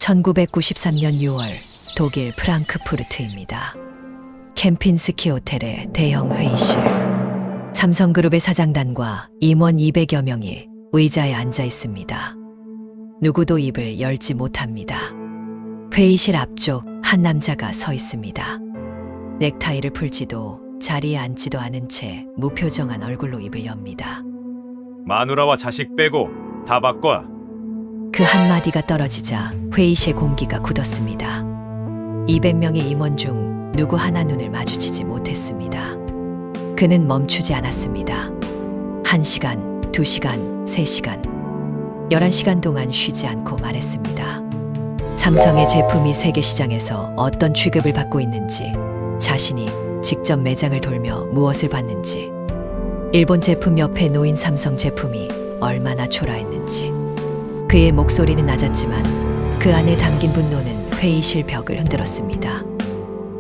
1993년 6월 독일 프랑크푸르트입니다. 캠핀스키 호텔의 대형 회의실. 삼성그룹의 사장단과 임원 200여 명이 의자에 앉아 있습니다. 누구도 입을 열지 못합니다. 회의실 앞쪽 한 남자가 서 있습니다. 넥타이를 풀지도 자리에 앉지도 않은 채 무표정한 얼굴로 입을 엽니다. 마누라와 자식 빼고 다 바꿔. 그 한마디가 떨어지자 회의실 공기가 굳었습니다. 200명의 임원 중 누구 하나 눈을 마주치지 못했습니다. 그는 멈추지 않았습니다. 1시간, 2시간, 3시간, 11시간 동안 쉬지 않고 말했습니다. 삼성의 제품이 세계 시장에서 어떤 취급을 받고 있는지, 자신이 직접 매장을 돌며 무엇을 받는지, 일본 제품 옆에 놓인 삼성 제품이 얼마나 초라했는지. 그의 목소리는 낮았지만 그 안에 담긴 분노는 회의실 벽을 흔들었습니다.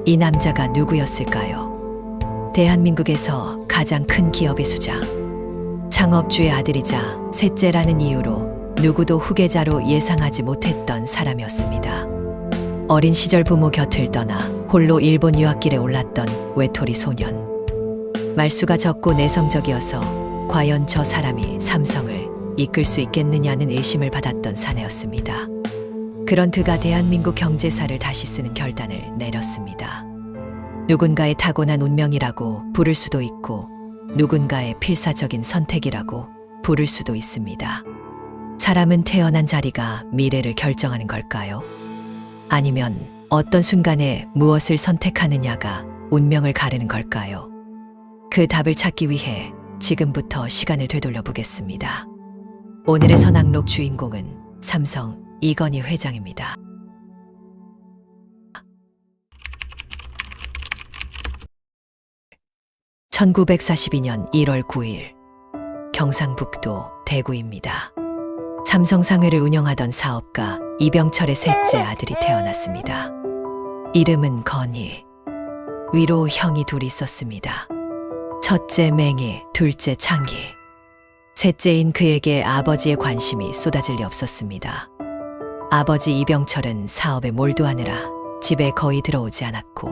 이 남자가 누구였을까요? 대한민국에서 가장 큰 기업의 수장, 창업주의 아들이자 셋째라는 이유로 누구도 후계자로 예상하지 못했던 사람이었습니다. 어린 시절 부모 곁을 떠나 홀로 일본 유학길에 올랐던 외톨이 소년. 말수가 적고 내성적이어서 과연 저 사람이 삼성을 이끌 수 있겠느냐는 의심을 받았던 사내였습니다. 그런 그가 대한민국 경제사를 다시 쓰는 결단을 내렸습니다. 누군가의 타고난 운명이라고 부를 수도 있고 누군가의 필사적인 선택이라고 부를 수도 있습니다. 사람은 태어난 자리가 미래를 결정하는 걸까요? 아니면 어떤 순간에 무엇을 선택하느냐가 운명을 가르는 걸까요? 그 답을 찾기 위해 지금부터 시간을 되돌려 보겠습니다. 오늘의 선악록 주인공은 삼성 이건희 회장입니다. (1942년 1월 9일) 경상북도 대구입니다. 삼성 상회를 운영하던 사업가 이병철의 셋째 아들이 태어났습니다. 이름은 건희. 위로 형이 둘이 있었습니다. 첫째 맹희, 둘째 창희. 셋째인 그에게 아버지의 관심이 쏟아질 리 없었습니다. 아버지 이병철은 사업에 몰두하느라 집에 거의 들어오지 않았고,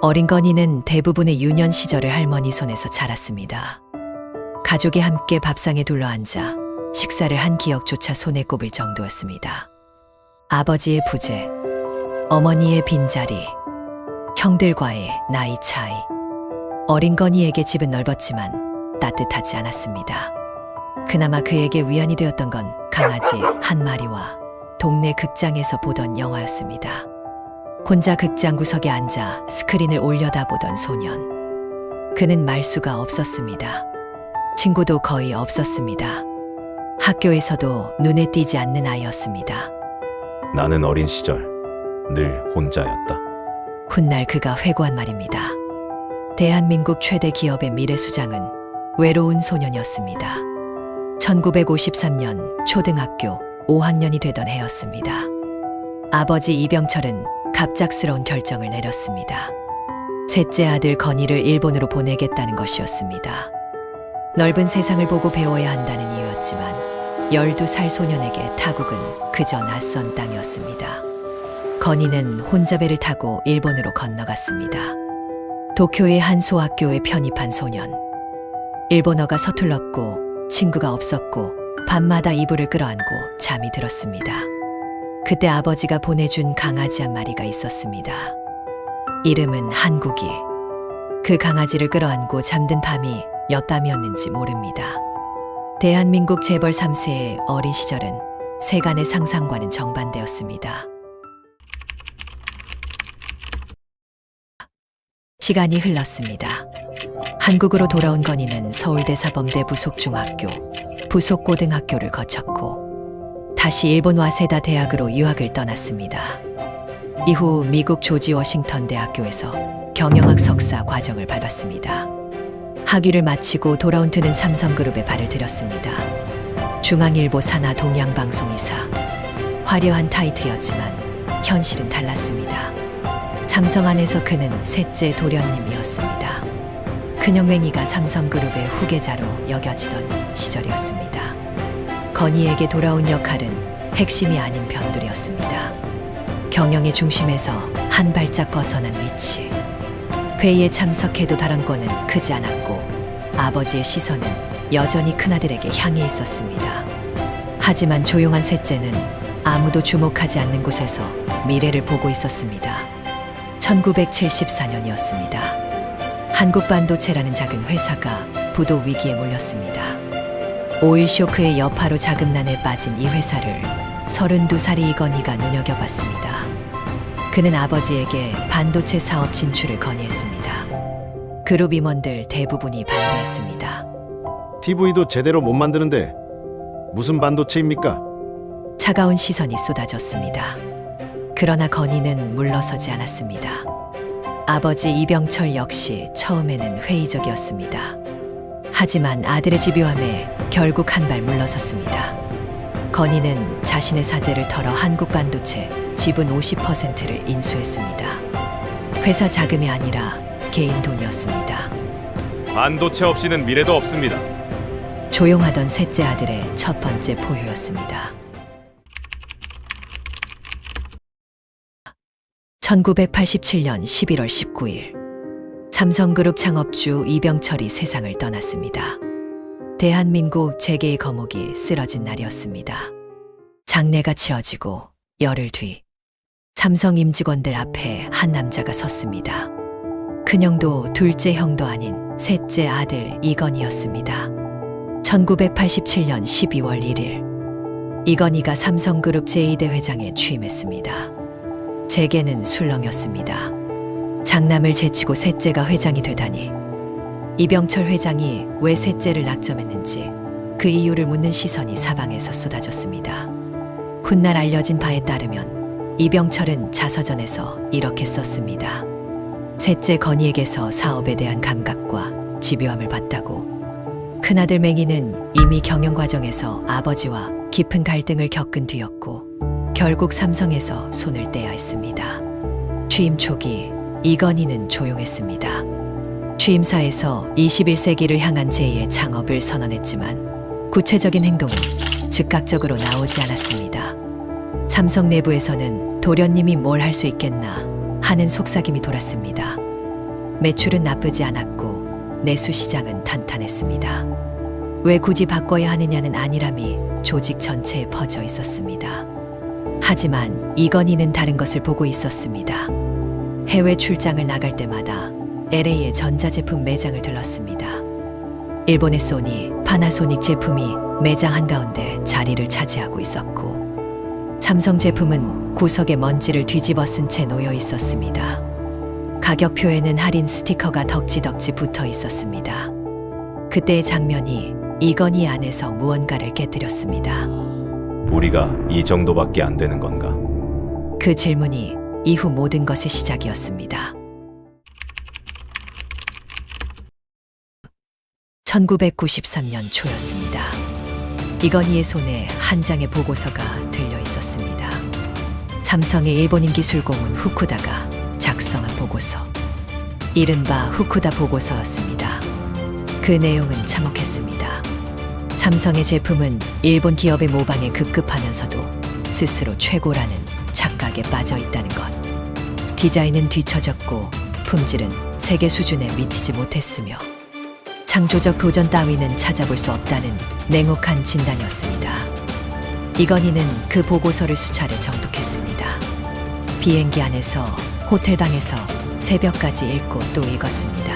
어린 건희는 대부분의 유년 시절을 할머니 손에서 자랐습니다. 가족이 함께 밥상에 둘러앉아 식사를 한 기억조차 손에 꼽을 정도였습니다. 아버지의 부재, 어머니의 빈자리, 형들과의 나이 차이. 어린 건희에게 집은 넓었지만 따뜻하지 않았습니다. 그나마 그에게 위안이 되었던 건 강아지 한 마리와 동네 극장에서 보던 영화였습니다. 혼자 극장 구석에 앉아 스크린을 올려다보던 소년. 그는 말수가 없었습니다. 친구도 거의 없었습니다. 학교에서도 눈에 띄지 않는 아이였습니다. 나는 어린 시절 늘 혼자였다. 훗날 그가 회고한 말입니다. 대한민국 최대 기업의 미래수장은 외로운 소년이었습니다. 1953년 초등학교 5학년이 되던 해였습니다. 아버지 이병철은 갑작스러운 결정을 내렸습니다. 셋째 아들 건희를 일본으로 보내겠다는 것이었습니다. 넓은 세상을 보고 배워야 한다는 이유였지만 12살 소년에게 타국은 그저 낯선 땅이었습니다. 건희는 혼자 배를 타고 일본으로 건너갔습니다. 도쿄의 한 소학교에 편입한 소년. 일본어가 서툴렀고 친구가 없었고 밤마다 이불을 끌어안고 잠이 들었습니다. 그때 아버지가 보내준 강아지 한 마리가 있었습니다. 이름은 한국이. 그 강아지를 끌어안고 잠든 밤이 몇 밤이었는지 모릅니다. 대한민국 재벌 3세의 어린 시절은 세간의 상상과는 정반대였습니다. 시간이 흘렀습니다. 한국으로 돌아온 건희는 서울대사범대 부속중학교, 부속고등학교를 거쳤고 다시 일본 와세다 대학으로 유학을 떠났습니다. 이후 미국 조지 워싱턴 대학교에서 경영학 석사 과정을 밟았습니다. 학위를 마치고 돌아온 그는 삼성그룹에 발을 들였습니다. 중앙일보 산하 동양방송이사. 화려한 타이틀이었지만 현실은 달랐습니다. 삼성 안에서 그는 셋째 도련님이었습니다. 큰형맹이가 삼성그룹의 후계자로 여겨지던 시절이었습니다. 건희에게 돌아온 역할은 핵심이 아닌 변두리였습니다. 경영의 중심에서 한 발짝 벗어난 위치. 회의에 참석해도 발언권은 크지 않았고 아버지의 시선은 여전히 큰아들에게 향해 있었습니다. 하지만 조용한 셋째는 아무도 주목하지 않는 곳에서 미래를 보고 있었습니다. 1974년이었습니다. 한국반도체라는 작은 회사가 부도 위기에 몰렸습니다. 오일 쇼크의 여파로 자금난에 빠진 이 회사를 32살의 이건희가 눈여겨봤습니다. 그는 아버지에게 반도체 사업 진출을 건의했습니다. 그룹 임원들 대부분이 반대했습니다. TV도 제대로 못 만드는데 무슨 반도체입니까? 차가운 시선이 쏟아졌습니다. 그러나 건희는 물러서지 않았습니다. 아버지 이병철 역시 처음에는 회의적이었습니다. 하지만 아들의 집요함에 결국 한 발 물러섰습니다. 건희는 자신의 사재를 털어 한국반도체 지분 50%를 인수했습니다. 회사 자금이 아니라 개인 돈이었습니다. 반도체 없이는 미래도 없습니다. 조용하던 셋째 아들의 첫 번째 포효였습니다. 1987년 11월 19일 삼성그룹 창업주 이병철이 세상을 떠났습니다. 대한민국 재계의 거목이 쓰러진 날이었습니다. 장례가 치러지고 열흘 뒤 삼성 임직원들 앞에 한 남자가 섰습니다. 큰형도 둘째 형도 아닌 셋째 아들 이건희였습니다. 1987년 12월 1일 이건희가 삼성그룹 제2대 회장에 취임했습니다. 재계는 술렁였습니다. 장남을 제치고 셋째가 회장이 되다니. 이병철 회장이 왜 셋째를 낙점했는지 그 이유를 묻는 시선이 사방에서 쏟아졌습니다. 훗날 알려진 바에 따르면 이병철은 자서전에서 이렇게 썼습니다. 셋째 건희에게서 사업에 대한 감각과 집요함을 봤다고. 큰아들 맹희는 이미 경영 과정에서 아버지와 깊은 갈등을 겪은 뒤였고 결국 삼성에서 손을 떼야 했습니다. 취임 초기 이건희는 조용했습니다. 취임사에서 21세기를 향한 제2의 창업을 선언했지만 구체적인 행동은 즉각적으로 나오지 않았습니다. 삼성 내부에서는 도련님이 뭘 할 수 있겠나 하는 속삭임이 돌았습니다. 매출은 나쁘지 않았고 내수 시장은 탄탄했습니다. 왜 굳이 바꿔야 하느냐는 안일함이 조직 전체에 퍼져 있었습니다. 하지만 이건희는 다른 것을 보고 있었습니다. 해외 출장을 나갈 때마다 LA의 전자제품 매장을 들렀습니다. 일본의 소니, 파나소닉 제품이 매장 한가운데 자리를 차지하고 있었고 삼성 제품은 구석에 먼지를 뒤집어 쓴 채 놓여 있었습니다. 가격표에는 할인 스티커가 덕지덕지 붙어 있었습니다. 그때의 장면이 이건희 안에서 무언가를 깨뜨렸습니다. 우리가 이 정도밖에 안 되는 건가? 그 질문이 이후 모든 것의 시작이었습니다. 1993년 초였습니다. 이건희의 손에 한 장의 보고서가 들려 있었습니다. 삼성의 일본인 기술고문 후쿠다가 작성한 보고서. 이른바 후쿠다 보고서였습니다. 그 내용은 참혹했습니다. 삼성의 제품은 일본 기업의 모방에 급급하면서도 스스로 최고라는 착각에 빠져 있다는 것. 디자인은 뒤처졌고 품질은 세계 수준에 미치지 못했으며 창조적 도전 따위는 찾아볼 수 없다는 냉혹한 진단이었습니다. 이건희는 그 보고서를 수차례 정독했습니다. 비행기 안에서, 호텔방에서 새벽까지 읽고 또 읽었습니다.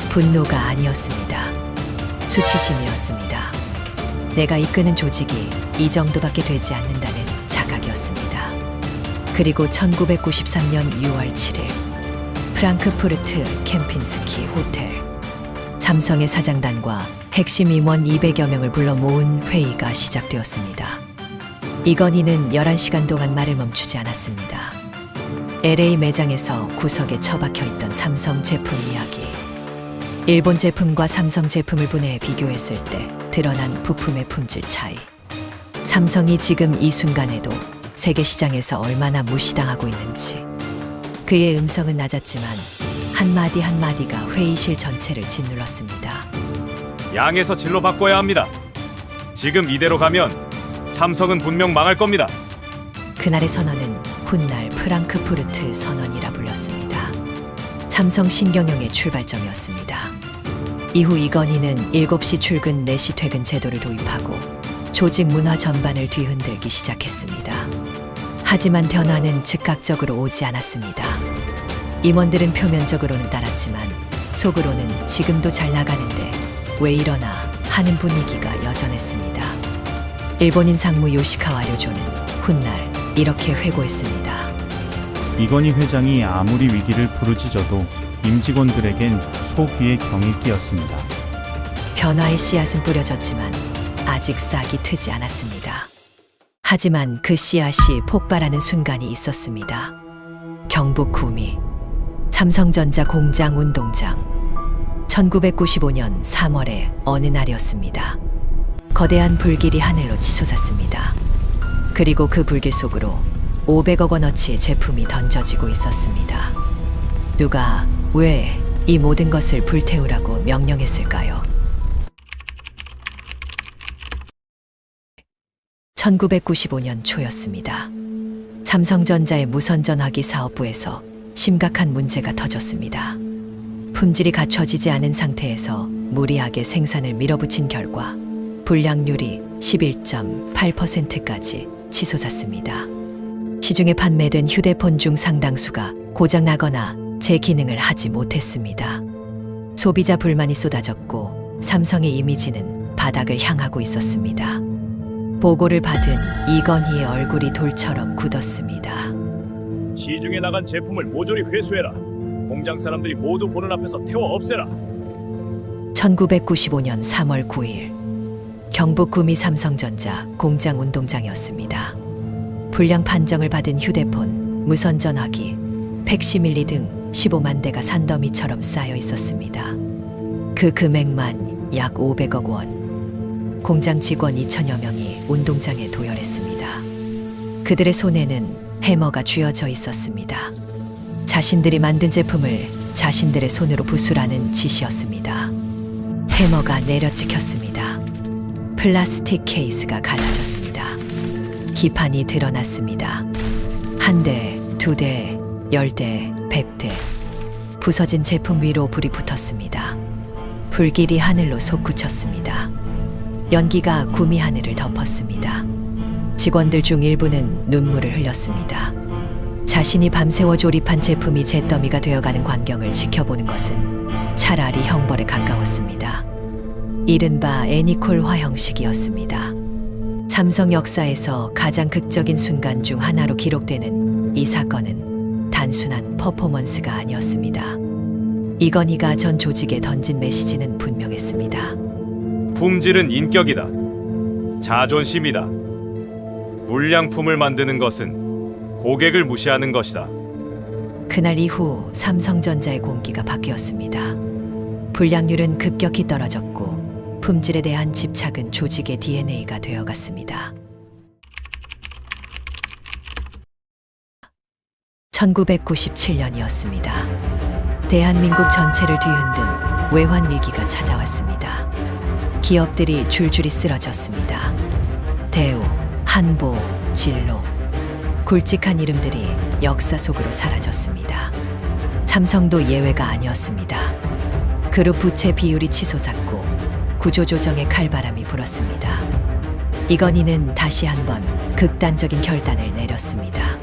분노가 아니었습니다. 수치심이었습니다. 내가 이끄는 조직이 이 정도밖에 되지 않는다는 자각이었습니다. 그리고 1993년 6월 7일 프랑크푸르트 캠핀스키 호텔. 삼성의 사장단과 핵심 임원 200여 명을 불러 모은 회의가 시작되었습니다. 이건희는 11시간 동안 말을 멈추지 않았습니다. LA 매장에서 구석에 처박혀 있던 삼성 제품 이야기. 일본 제품과 삼성 제품을 분해해 비교했을 때 드러난 부품의 품질 차이. 삼성이 지금 이 순간에도 세계 시장에서 얼마나 무시당하고 있는지. 그의 음성은 낮았지만 한마디 한마디가 회의실 전체를 짓눌렀습니다. 양에서 질로 바꿔야 합니다. 지금 이대로 가면 삼성은 분명 망할 겁니다. 그날의 선언은 훗날 프랑크푸르트 선언이라 불렸습니다. 삼성 신경영의 출발점이었습니다. 이후 이건희는 7시 출근 4시 퇴근 제도를 도입하고 조직 문화 전반을 뒤흔들기 시작했습니다. 하지만 변화는 즉각적으로 오지 않았습니다. 임원들은 표면적으로는 따랐지만 속으로는 지금도 잘 나가는데 왜 이러나 하는 분위기가 여전했습니다. 일본인 상무 요시카와 료조는 훗날 이렇게 회고했습니다. 이건희 회장이 아무리 위기를 부르짖어도 임직원들에겐 소귀의 경이 끼었습니다. 변화의 씨앗은 뿌려졌지만 아직 싹이 트지 않았습니다. 하지만 그 씨앗이 폭발하는 순간이 있었습니다. 경북 구미 삼성전자 공장 운동장 1995년 3월의 어느 날이었습니다. 거대한 불길이 하늘로 치솟았습니다. 그리고 그 불길 속으로 500억 원어치의 제품이 던져지고 있었습니다. 누가 왜 이 모든 것을 불태우라고 명령했을까요? 1995년 초였습니다. 삼성전자의 무선전화기 사업부에서 심각한 문제가 터졌습니다. 품질이 갖춰지지 않은 상태에서 무리하게 생산을 밀어붙인 결과 불량률이 11.8%까지 치솟았습니다. 시중에 판매된 휴대폰 중 상당수가 고장나거나 제 기능을 하지 못했습니다. 소비자 불만이 쏟아졌고 삼성의 이미지는 바닥을 향하고 있었습니다. 보고를 받은 이건희의 얼굴이 돌처럼 굳었습니다. 시중에 나간 제품을 모조리 회수해라. 공장 사람들이 모두 보는 앞에서 태워 없애라. 1995년 3월 9일 경북 구미 삼성전자 공장 운동장이었습니다. 불량 판정을 받은 휴대폰, 무선전화기, 팩시밀리 등 15만 대가 산더미처럼 쌓여 있었습니다. 그 금액만 약 500억 원. 공장 직원 2천여 명이 운동장에 도열했습니다. 그들의 손에는 해머가 쥐어져 있었습니다. 자신들이 만든 제품을 자신들의 손으로 부수라는 지시였습니다. 해머가 내려찍혔습니다. 플라스틱 케이스가 갈라졌습니다. 기판이 드러났습니다. 한 대, 2대, 10대, 100대. 부서진 제품 위로 불이 붙었습니다. 불길이 하늘로 솟구쳤습니다. 연기가 구미 하늘을 덮었습니다. 직원들 중 일부는 눈물을 흘렸습니다. 자신이 밤새워 조립한 제품이 잿더미가 되어가는 광경을 지켜보는 것은 차라리 형벌에 가까웠습니다. 이른바 애니콜 화형식이었습니다. 삼성 역사에서 가장 극적인 순간 중 하나로 기록되는 이 사건은 단순한 퍼포먼스가 아니었습니다. 이건희가 전 조직에 던진 메시지는 분명했습니다. 품질은 인격이다. 자존심이다. 불량품을 만드는 것은 고객을 무시하는 것이다. 그날 이후 삼성전자의 공기가 바뀌었습니다. 불량률은 급격히 떨어졌고 품질에 대한 집착은 조직의 DNA가 되어갔습니다. 1997년이었습니다. 대한민국 전체를 뒤흔든 외환 위기가 찾아왔습니다. 기업들이 줄줄이 쓰러졌습니다. 대우, 한보, 진로, 굵직한 이름들이 역사 속으로 사라졌습니다. 삼성도 예외가 아니었습니다. 그룹 부채 비율이 치솟았고 구조조정의 칼바람이 불었습니다. 이건희는 다시 한번 극단적인 결단을 내렸습니다.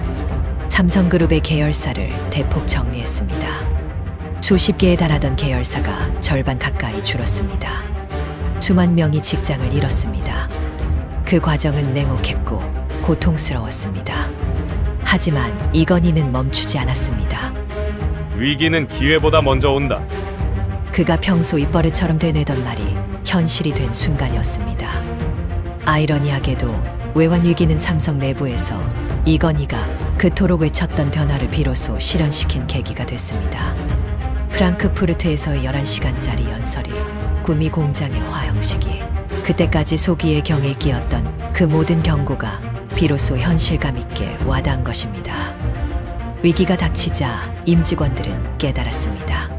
삼성그룹의 계열사를 대폭 정리했습니다. 수십 개에 달하던 계열사가 절반 가까이 줄었습니다. 수만 명이 직장을 잃었습니다. 그 과정은 냉혹했고 고통스러웠습니다. 하지만 이건희는 멈추지 않았습니다. 위기는 기회보다 먼저 온다. 그가 평소 입버릇처럼 되뇌던 말이 현실이 된 순간이었습니다. 아이러니하게도 외환 위기는 삼성 내부에서 이건희가 그토록 외쳤던 변화를 비로소 실현시킨 계기가 됐습니다. 프랑크푸르트에서의 11시간짜리 연설이, 구미 공장의 화형식이, 그때까지 소기의 경에 끼었던 그 모든 경고가 비로소 현실감 있게 와닿은 것입니다. 위기가 닥치자 임직원들은 깨달았습니다.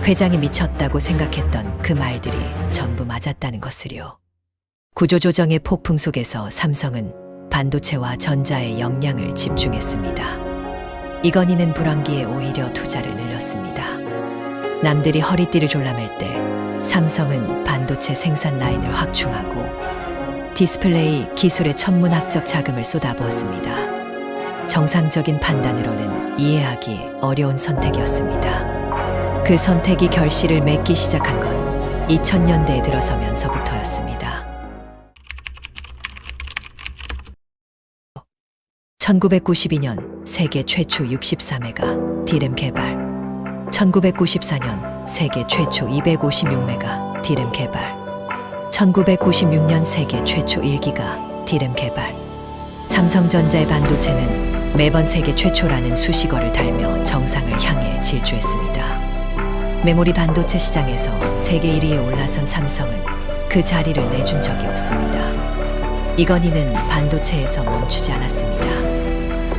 회장이 미쳤다고 생각했던 그 말들이 전부 맞았다는 것을요. 구조조정의 폭풍 속에서 삼성은 반도체와 전자의 역량을 집중했습니다. 이건희는 불황기에 오히려 투자를 늘렸습니다. 남들이 허리띠를 졸라맬 때 삼성은 반도체 생산 라인을 확충하고 디스플레이 기술에 천문학적 자금을 쏟아부었습니다. 정상적인 판단으로는 이해하기 어려운 선택이었습니다. 그 선택이 결실을 맺기 시작한 건 2000년대에 들어서면서부터였습니다. 1992년 세계 최초 64메가 디램 개발, 1994년 세계 최초 256메가 디램 개발, 1996년 세계 최초 1기가 디램 개발. 삼성전자의 반도체는 매번 세계 최초라는 수식어를 달며 정상을 향해 질주했습니다. 메모리 반도체 시장에서 세계 1위에 올라선 삼성은 그 자리를 내준 적이 없습니다. 이건희는 반도체에서 멈추지 않았습니다.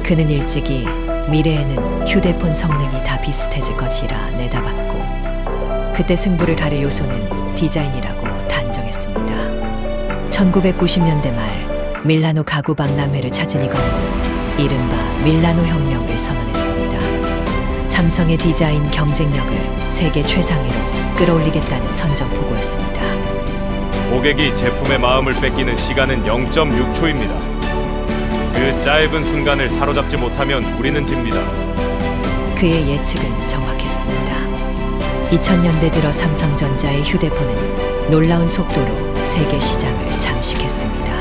그는 일찍이 미래에는 휴대폰 성능이 다 비슷해질 것이라 내다봤고, 그때 승부를 가릴 요소는 디자인이라고 단정했습니다. 1990년대 말 밀라노 가구 박람회를 찾은 이건희는 이른바 밀라노 혁명을 선언했습니다. 삼성의 디자인 경쟁력을 세계 최상위로 끌어올리겠다는 선전포고였습니다. 고객이 제품의 마음을 뺏기는 시간은 0.6초입니다. 그 짧은 순간을 사로잡지 못하면 우리는 집니다. 그의 예측은 정확했습니다. 2000년대 들어 삼성전자의 휴대폰은 놀라운 속도로 세계 시장을 잠식했습니다.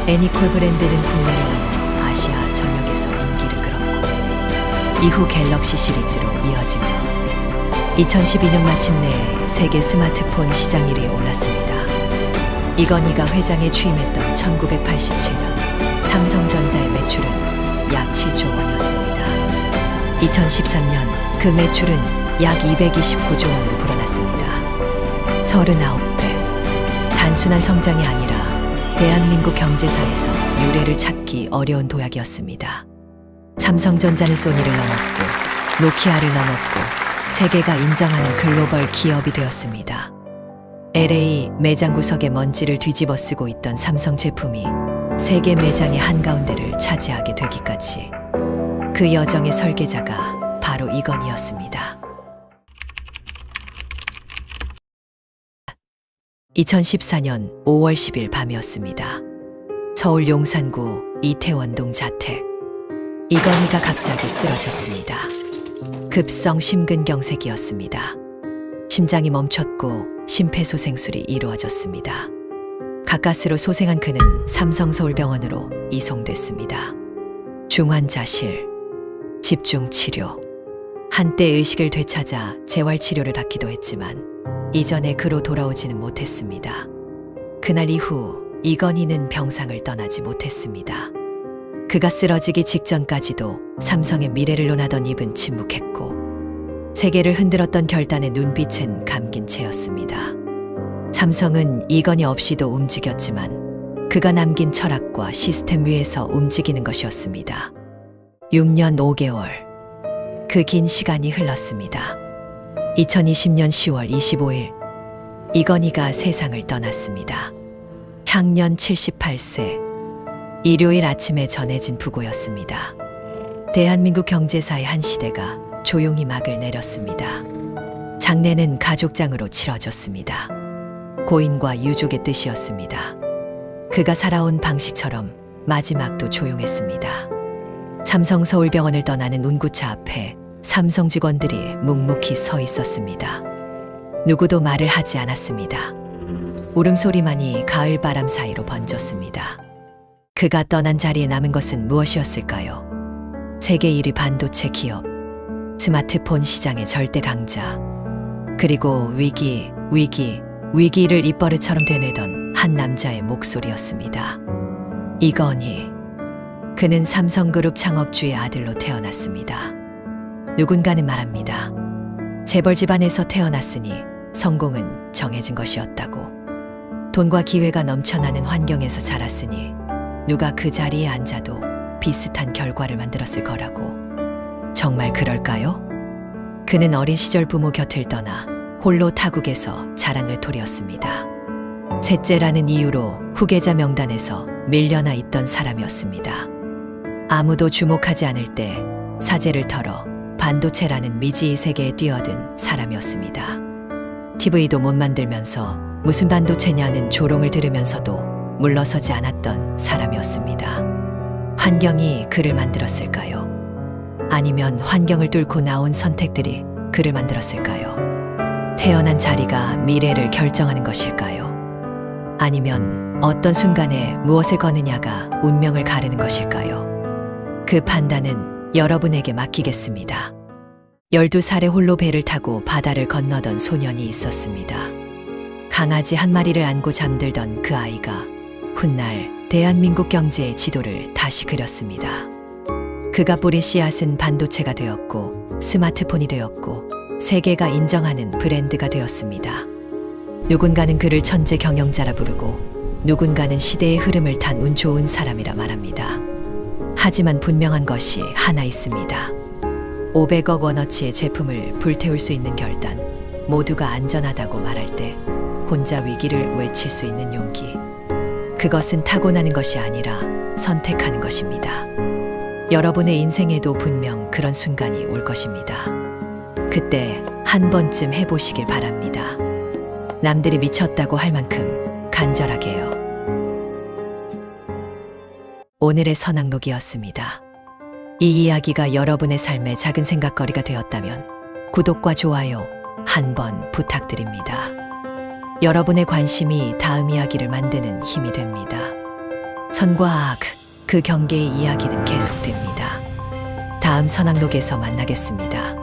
애니콜 브랜드는 국내를 넘어 아시아 전역에서 인기를 끌었고, 이후 갤럭시 시리즈로 이어지며 2012년 마침내 세계 스마트폰 시장 1위에 올랐습니다. 이건희가 회장에 취임했던 1987년 삼성전자의 매출은 약 7조 원이었습니다. 2013년 그 매출은 약 229조 원으로 불어났습니다. 39배. 단순한 성장이 아니라 대한민국 경제사에서 유례를 찾기 어려운 도약이었습니다. 삼성전자는 소니를 넘었고 노키아를 넘었고 세계가 인정하는 글로벌 기업이 되었습니다. LA 매장 구석에 먼지를 뒤집어 쓰고 있던 삼성 제품이 세계 매장의 한가운데를 차지하게 되기까지, 그 여정의 설계자가 바로 이건희였습니다. 2014년 5월 10일 밤이었습니다. 서울 용산구 이태원동 자택. 이건희가 갑자기 쓰러졌습니다. 급성 심근경색이었습니다. 심장이 멈췄고 심폐소생술이 이루어졌습니다. 가까스로 소생한 그는 삼성서울병원으로 이송됐습니다. 중환자실, 집중치료. 한때 의식을 되찾아 재활치료를 받기도 했지만 이전에 그로 돌아오지는 못했습니다. 그날 이후 이건희는 병상을 떠나지 못했습니다. 그가 쓰러지기 직전까지도 삼성의 미래를 논하던 입은 침묵했고, 세계를 흔들었던 결단의 눈빛은 감긴 채였습니다. 삼성은 이건희 없이도 움직였지만 그가 남긴 철학과 시스템 위에서 움직이는 것이었습니다. 6년 5개월. 그 긴 시간이 흘렀습니다. 2020년 10월 25일 이건희가 세상을 떠났습니다. 향년 78세. 일요일 아침에 전해진 부고였습니다. 대한민국 경제사의 한 시대가 조용히 막을 내렸습니다. 장례는 가족장으로 치러졌습니다. 고인과 유족의 뜻이었습니다. 그가 살아온 방식처럼 마지막도 조용했습니다. 삼성서울병원을 떠나는 운구차 앞에 삼성 직원들이 묵묵히 서 있었습니다. 누구도 말을 하지 않았습니다. 울음소리만이 가을바람 사이로 번졌습니다. 그가 떠난 자리에 남은 것은 무엇이었을까요? 세계 1위 반도체 기업, 스마트폰 시장의 절대 강자, 그리고 위기를 입버릇처럼 되뇌던 한 남자의 목소리였습니다. 이건희. 그는 삼성그룹 창업주의 아들로 태어났습니다. 누군가는 말합니다. 재벌 집안에서 태어났으니 성공은 정해진 것이었다고. 돈과 기회가 넘쳐나는 환경에서 자랐으니 누가 그 자리에 앉아도 비슷한 결과를 만들었을 거라고. 정말 그럴까요? 그는 어린 시절 부모 곁을 떠나 홀로 타국에서 자란 외톨이였습니다. 셋째라는 이유로 후계자 명단에서 밀려나 있던 사람이었습니다. 아무도 주목하지 않을 때 사제를 털어 반도체라는 미지의 세계에 뛰어든 사람이었습니다. TV도 못 만들면서 무슨 반도체냐는 조롱을 들으면서도 물러서지 않았던 사람이었습니다. 환경이 그를 만들었을까요? 아니면 환경을 뚫고 나온 선택들이 그를 만들었을까요? 태어난 자리가 미래를 결정하는 것일까요? 아니면 어떤 순간에 무엇을 거느냐가 운명을 가르는 것일까요? 그 판단은 여러분에게 맡기겠습니다. 12살에 홀로 배를 타고 바다를 건너던 소년이 있었습니다. 강아지 한 마리를 안고 잠들던 그 아이가 훗날 대한민국 경제의 지도를 다시 그렸습니다. 그가 뿌린 씨앗은 반도체가 되었고 스마트폰이 되었고 세계가 인정하는 브랜드가 되었습니다. 누군가는 그를 천재 경영자라 부르고 누군가는 시대의 흐름을 탄 운 좋은 사람이라 말합니다. 하지만 분명한 것이 하나 있습니다. 500억 원어치의 제품을 불태울 수 있는 결단, 모두가 안전하다고 말할 때 혼자 위기를 외칠 수 있는 용기. 그것은 타고나는 것이 아니라 선택하는 것입니다. 여러분의 인생에도 분명 그런 순간이 올 것입니다. 그때 한 번쯤 해보시길 바랍니다. 남들이 미쳤다고 할 만큼 간절하게요. 오늘의 선악록이었습니다. 이 이야기가 여러분의 삶의 작은 생각거리가 되었다면 구독과 좋아요 한번 부탁드립니다. 여러분의 관심이 다음 이야기를 만드는 힘이 됩니다. 선과 악, 그 경계의 이야기는 계속됩니다. 다음 선악록에서 만나겠습니다.